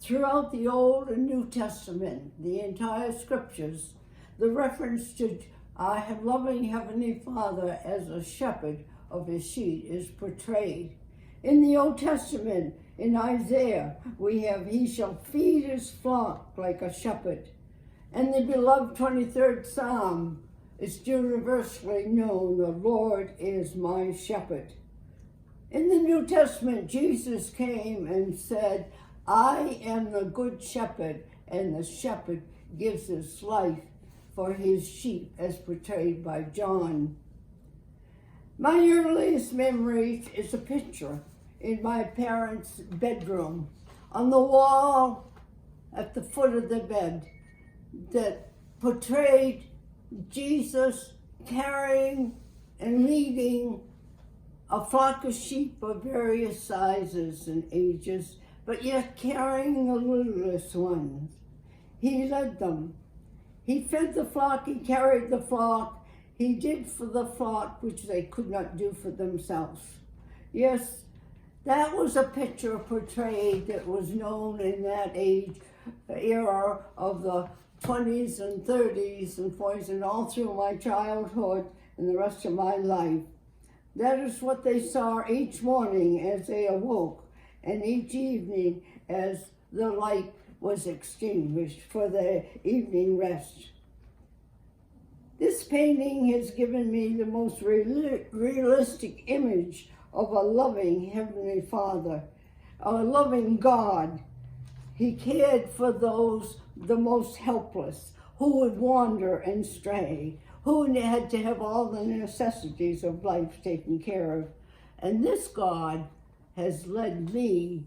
Throughout the Old and New Testament, the entire scriptures, the reference to our loving Heavenly Father as a shepherd of his sheep is portrayed. In the Old Testament, in Isaiah, we have, he shall feed his flock like a shepherd. And the beloved 23rd Psalm is universally known, the Lord is my shepherd. In the New Testament, Jesus came and said, I am the good shepherd, and the shepherd gives his life for his sheep, as portrayed by John. My earliest memory is a picture in my parents' bedroom on the wall at the foot of the bed that portrayed Jesus carrying and leading a flock of sheep of various sizes and ages, but yet carrying the littlest ones. He led them. He fed the flock, he carried the flock, he did for the flock which they could not do for themselves. Yes, that was a picture portrayed that was known in that era of the 20s and 30s and 40s and all through my childhood and the rest of my life. That is what they saw each morning as they awoke and each evening as the light was extinguished for their evening rest. This painting has given me the most realistic image of a loving Heavenly Father, a loving God. He cared for those, the most helpless, who would wander and stray, who had to have all the necessities of life taken care of. And this God has led me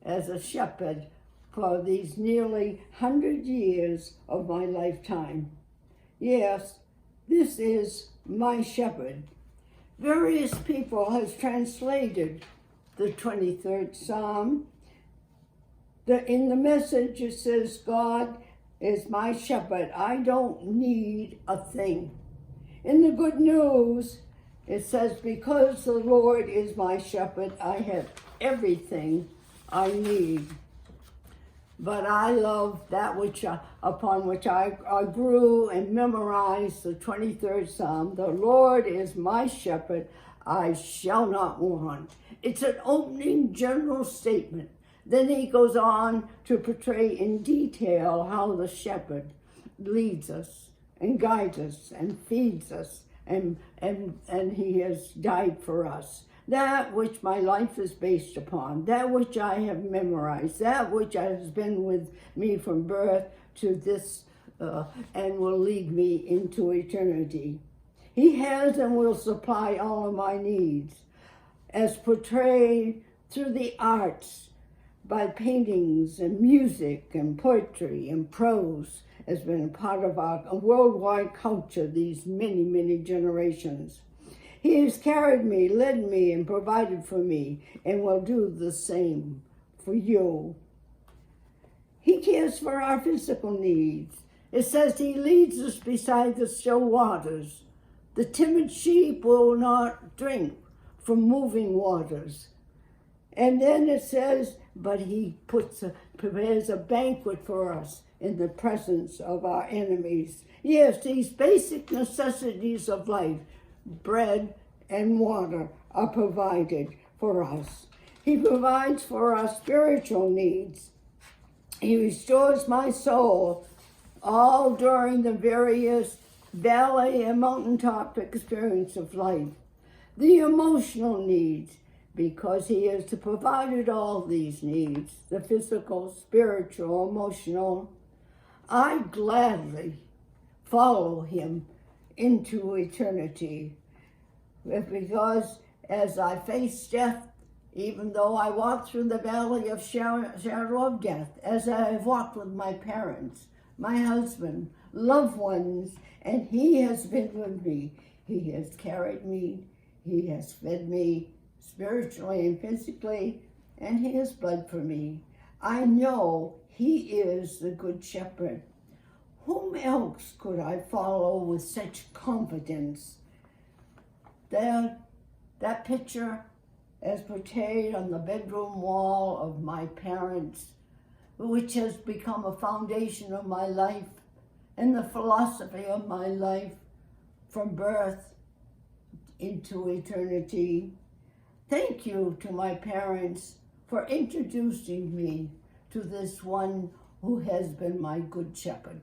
as a shepherd for these nearly 100 years of my lifetime. Yes, this is my shepherd. Various people has translated the 23rd Psalm. In the Message it says, God is my shepherd. I don't need a thing. In the Good News, it says, because the Lord is my shepherd, I have everything I need. But I love that which upon which I grew and memorized, the 23rd Psalm. The Lord is my shepherd, I shall not want. It's an opening general statement. Then he goes on to portray in detail how the shepherd leads us and guides us and feeds us, and he has died for us. That which my life is based upon, that which I have memorized, that which has been with me from birth to this and will lead me into eternity. He has and will supply all of my needs, as portrayed through the arts, by paintings and music and poetry and prose, has been a part of our worldwide culture these many, many generations. He has carried me, led me, and provided for me, and will do the same for you. He cares for our physical needs. It says he leads us beside the still waters. The timid sheep will not drink from moving waters. And then it says, but he prepares a banquet for us in the presence of our enemies. Yes, these basic necessities of life, bread and water, are provided for us. He provides for our spiritual needs. He restores my soul, all during the various valley and mountaintop experience of life. The emotional needs, because he has provided all these needs, the physical, spiritual, emotional. I gladly follow him into eternity, because as I face death, even though I walk through the valley of shadow of death, as I have walked with my parents, my husband, loved ones, and he has been with me. He has carried me, he has fed me spiritually and physically, and he has bled for me. I know he is the good shepherd. Whom else could I follow with such confidence? That picture, as portrayed on the bedroom wall of my parents' which has become a foundation of my life and the philosophy of my life from birth into eternity. Thank you to my parents for introducing me to this one who has been my good shepherd.